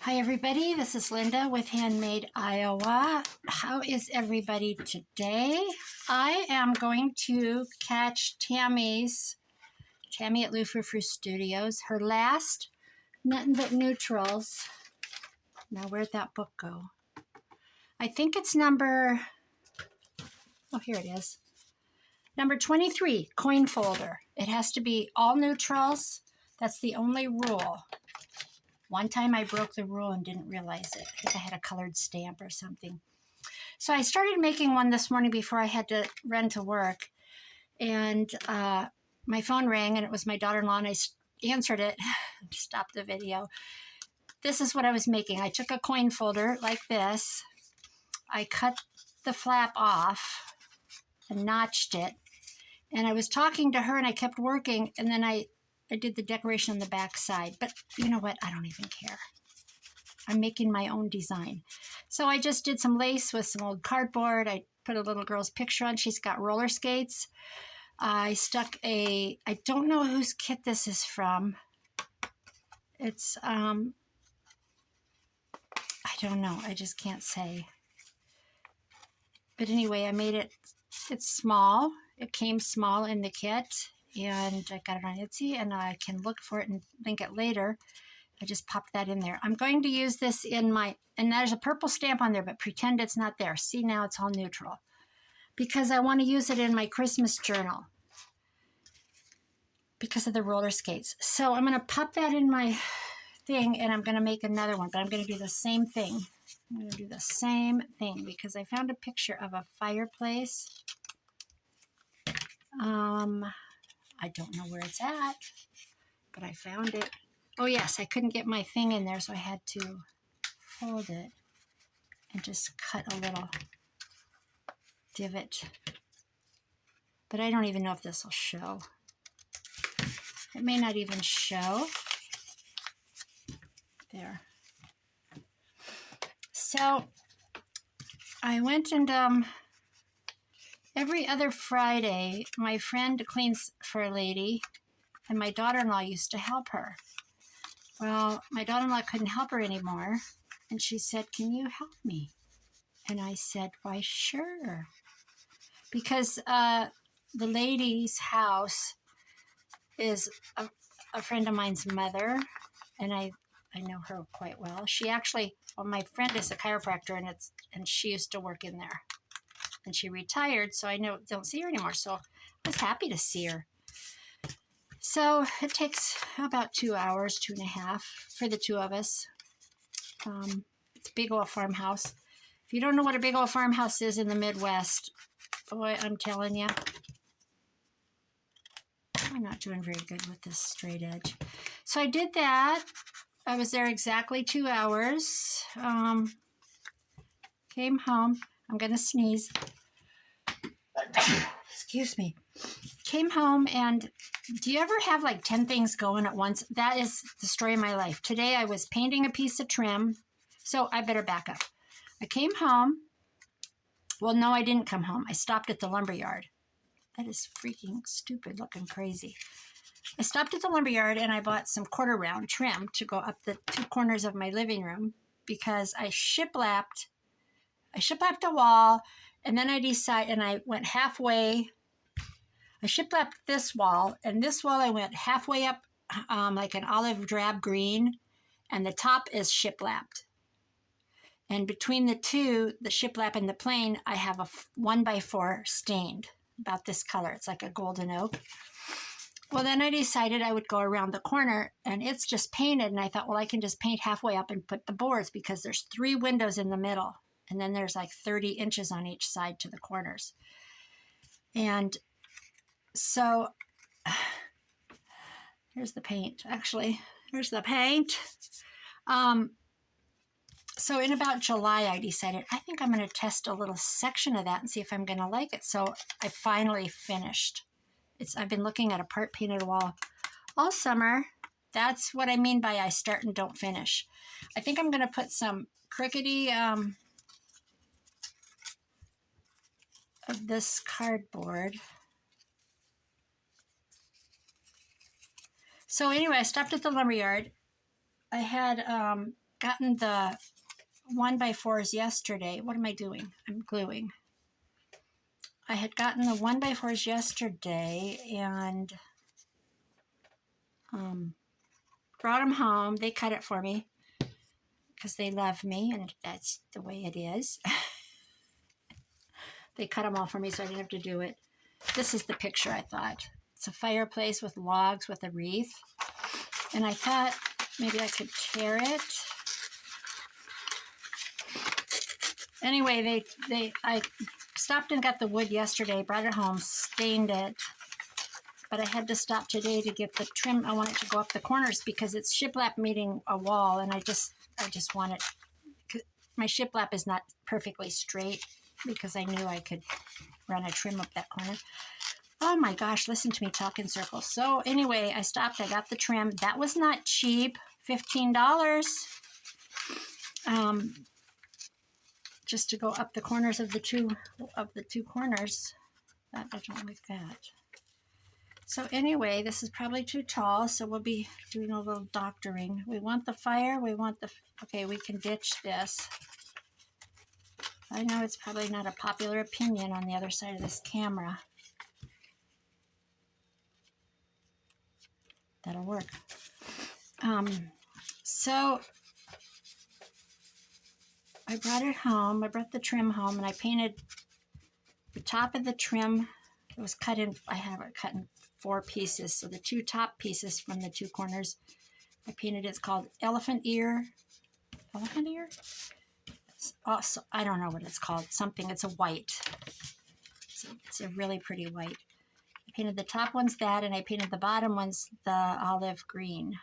Hi everybody, this is Linda with Handmade Iowa. How is everybody today? I am going to catch Tammy at Lou Studios, her last Nothing But Neutrals. Now where'd that book go? I think it's number, oh here it is. Number 23, coin folder. It has to be all neutrals. That's the only rule. One time I broke the rule and didn't realize it. I think I had a colored stamp or something. So I started making one this morning before I had to run to work. And my phone rang and it was my daughter-in-law and I answered it. Stopped the video. This is what I was making. I took a coin folder like this. I cut the flap off and notched it. And I was talking to her and I kept working and then I did the decoration on the back side. But you know what? I don't even care. I'm making my own design. So I just did some lace with some old cardboard. I put a little girl's picture on. She's got roller skates. I stuck I don't know whose kit this is from. It's, I don't know. I just can't say. But anyway, I made it, it's small. It came small in the kit. And I got it on Etsy and I can look for it and link it later. I just popped that in there. I'm going to use this in my, and there's a purple stamp on there, but pretend it's not there. See, now it's all neutral. Because I want to use it in my Christmas journal. Because of the roller skates. So I'm going to pop that in my thing and I'm going to make another one. But I'm going to do the same thing. I'm going to do the same thing because I found a picture of a fireplace. I don't know where it's at, but I found it. Oh yes, I couldn't get my thing in there, so I had to fold it and just cut a little divot. But I don't even know if this will show. It may not even show. There. So I went and every other Friday, my friend cleans for a lady, and my daughter-in-law used to help her. Well, my daughter-in-law couldn't help her anymore, and she said, "Can you help me?" And I said, "Why, sure." Because the lady's house is a friend of mine's mother, and I know her quite well. She actually, well, my friend is a chiropractor, and she used to work in there. And she retired, so I don't see her anymore. So I was happy to see her. So it takes about 2 hours, 2.5 for the two of us. It's a big old farmhouse. If you don't know what a big old farmhouse is in the Midwest, boy, I'm telling you, I'm not doing very good with this straight edge. So I did that. I was there exactly 2 hours. Came home. I'm going to sneeze. Excuse me. Came home and do you ever have like 10 things going at once? That is the story of my life. Today I was painting a piece of trim. So I better back up. I came home. Well, no, I didn't come home. I stopped at the lumberyard. That is freaking stupid looking crazy. I stopped at the lumberyard and I bought some quarter round trim to go up the 2 corners of my living room because I shiplapped a wall and then I went halfway. I shiplapped this wall, and this wall I went halfway up like an olive drab green, and the top is shiplapped. And between the two, the shiplap and the plain, I have a 1x4 stained, about this color. It's like a golden oak. Well, then I decided I would go around the corner, and it's just painted, and I thought, well, I can just paint halfway up and put the boards because there's 3 windows in the middle, and then there's like 30 inches on each side to the corners. And so here's the paint, actually. Here's the paint. So in about July, I decided, I think I'm going to test a little section of that and see if I'm going to like it. So I finally finished. I've been looking at a part painted wall all summer. That's what I mean by I start and don't finish. I think I'm going to put some crickety of this cardboard. So anyway, I stopped at the lumberyard. I had gotten the 1x4s yesterday. What am I doing? I'm gluing. I had gotten the 1x4s yesterday and brought them home. They cut it for me because they love me, and that's the way it is. They cut them all for me so I didn't have to do it. This is the picture I thought. It's a fireplace with logs with a wreath. And I thought maybe I could tear it. Anyway, I stopped and got the wood yesterday, brought it home, stained it. But I had to stop today to get the trim. I want it to go up the corners because it's shiplap meeting a wall, and I just want it. My shiplap is not perfectly straight because I knew I could run a trim up that corner. Oh my gosh, listen to me talk in circles. So anyway, I stopped, I got the trim. That was not cheap, $15. Just to go up the corners of the two corners. I don't like that. So anyway, this is probably too tall, so we'll be doing a little doctoring. We want the fire, okay, we can ditch this. I know it's probably not a popular opinion on the other side of this camera. That'll work. So I brought it home. I brought the trim home, and I painted the top of the trim. It was cut in. I have it cut in 4 pieces. So the 2 top pieces from the 2 corners, I painted. It's called elephant ear. Elephant ear? It's also, I don't know what it's called. Something. It's a white. It's a really pretty white. I painted the top ones that, and I painted the bottom ones the olive green,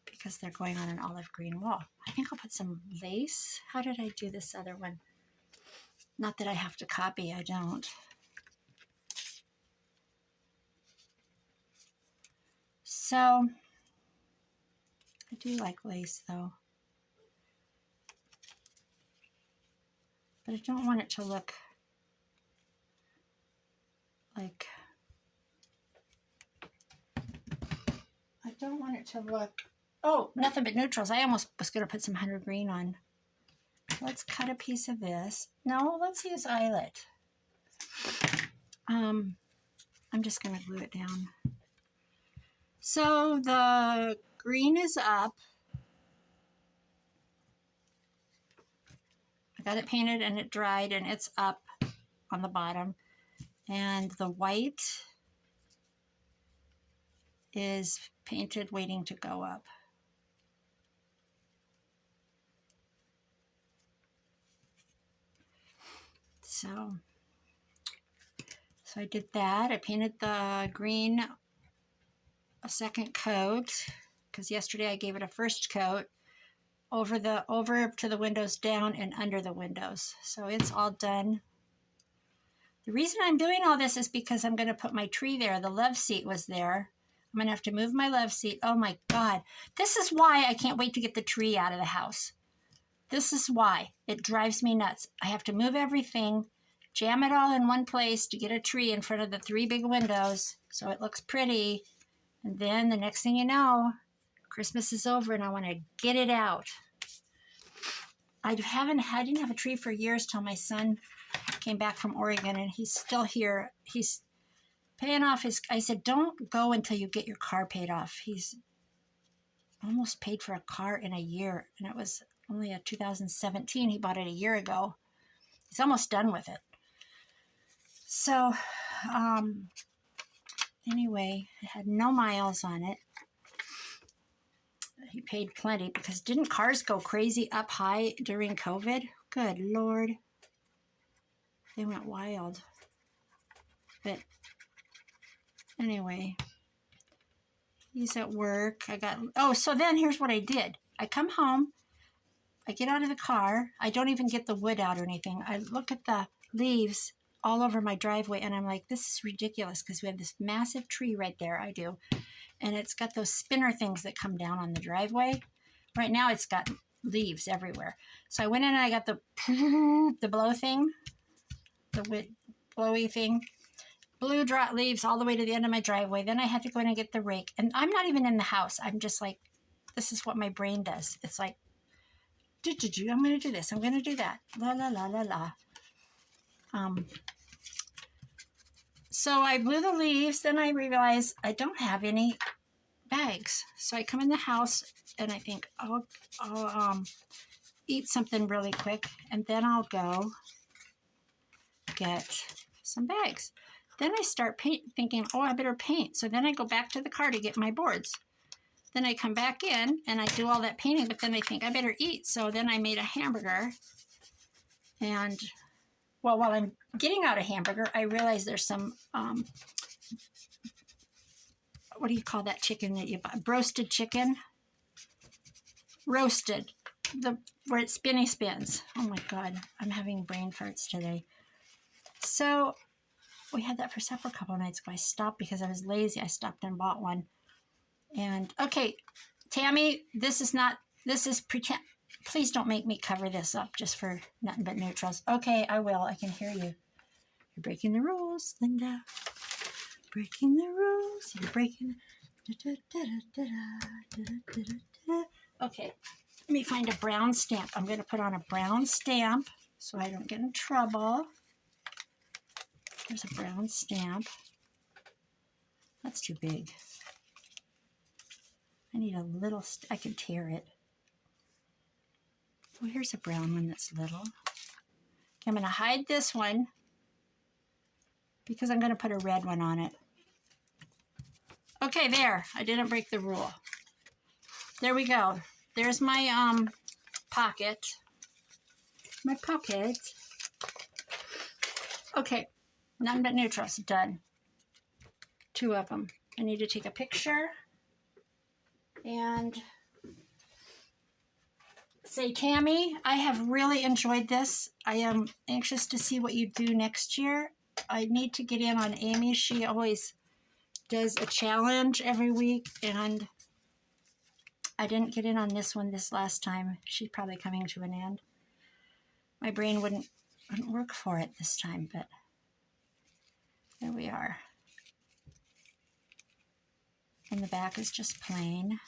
because they're going on an olive green wall. I think I'll put some lace. How did I do this other one? Not that I have to copy, I don't. So, I do like lace though. But I don't want it to look like, oh, nothing but neutrals. I almost was going to put some hunter green on. Let's cut a piece of this. No, let's use eyelet. I'm just going to glue it down. So the green is up. I got it painted and it dried, and it's up on the bottom. And the white is painted waiting to go up. So I did that. I painted the green a second coat because yesterday I gave it a first coat over to the windows, down and under the windows. So it's all done. The reason I'm doing all this is because I'm going to put my tree there. The love seat was there. I'm going to have to move my love seat. Oh my God. This is why I can't wait to get the tree out of the house. This is why. It drives me nuts. I have to move everything, jam it all in one place to get a tree in front of the 3 big windows so it looks pretty. And then the next thing you know, Christmas is over and I want to get it out. I didn't have a tree for years till my son came back from Oregon, and he's still here. He's paying off I said, don't go until you get your car paid off. He's almost paid for a car in a year, and it was only a 2017. He bought it a year ago. He's almost done with it. So, anyway, it had no miles on it. He paid plenty because didn't cars go crazy up high during COVID? Good Lord. They went wild. But anyway, he's at work. So then here's what I did. I come home. I get out of the car. I don't even get the wood out or anything. I look at the leaves all over my driveway, and I'm like, this is ridiculous because we have this massive tree right there. I do. And it's got those spinner things that come down on the driveway. Right now it's got leaves everywhere. So I went in and I got the blow thing, the blowy thing. Blew leaves all the way to the end of my driveway. Then I had to go in and get the rake. And I'm not even in the house. I'm just like this is what my brain does. It's like, I'm going to do this. I'm going to do that. La, la, la, la, la. So I blew the leaves. Then I realized I don't have any bags. So I come in the house and I think, I'll eat something really quick. And then I'll go get some bags. Then I start thinking, oh, I better paint. So then I go back to the car to get my boards. Then I come back in and I do all that painting, but then I think I better eat. So then I made a hamburger. And, well, while I'm getting out a hamburger, I realize there's some, what do you call that chicken that you buy? Roasted chicken? Roasted. Where it spinny spins. Oh my God, I'm having brain farts today. So we had that for supper a couple of nights ago. I stopped because I was lazy. I stopped and bought one. And okay, Tammy, this is pretend. Please don't make me cover this up just for nothing but neutrals. Okay, I will. I can hear you. You're breaking the rules, Linda. Breaking the rules. You're breaking. Okay, let me find a brown stamp. I'm going to put on a brown stamp so I don't get in trouble. There's a brown stamp. That's too big. I need a little, I can tear it. Oh, here's a brown one that's little. Okay, I'm going to hide this one because I'm going to put a red one on it. Okay, there. I didn't break the rule. There we go. There's my pocket. My pocket. Okay, nothing but neutrals. Done. 2 of them. I need to take a picture and say, Tammy, I have really enjoyed this. I am anxious to see what you do next year. I need to get in on Amy. She always does a challenge every week, and I didn't get in on this one this last time. She's probably coming to an end. My brain wouldn't work for it this time, but there we are. And the back is just plain.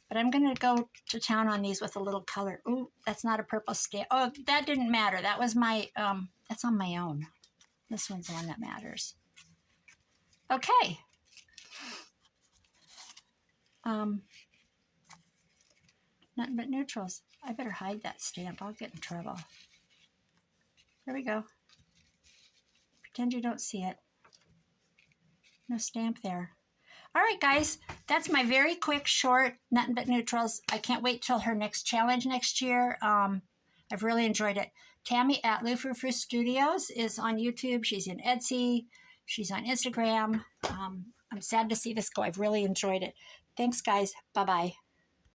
But I'm going to go to town on these with a little color. Ooh, that's not a purple stamp. Oh, that didn't matter. That was my, that's on my own. This one's the one that matters. Okay. Nothing but neutrals. I better hide that stamp. I'll get in trouble. There we go. Pretend you don't see it. No stamp there. All right, guys, that's my very quick, short, nothing but neutrals. I can't wait till her next challenge next year. I've really enjoyed it. Tammy at Lufru Studios is on YouTube. She's in Etsy. She's on Instagram. I'm sad to see this go. I've really enjoyed it. Thanks, guys. Bye-bye.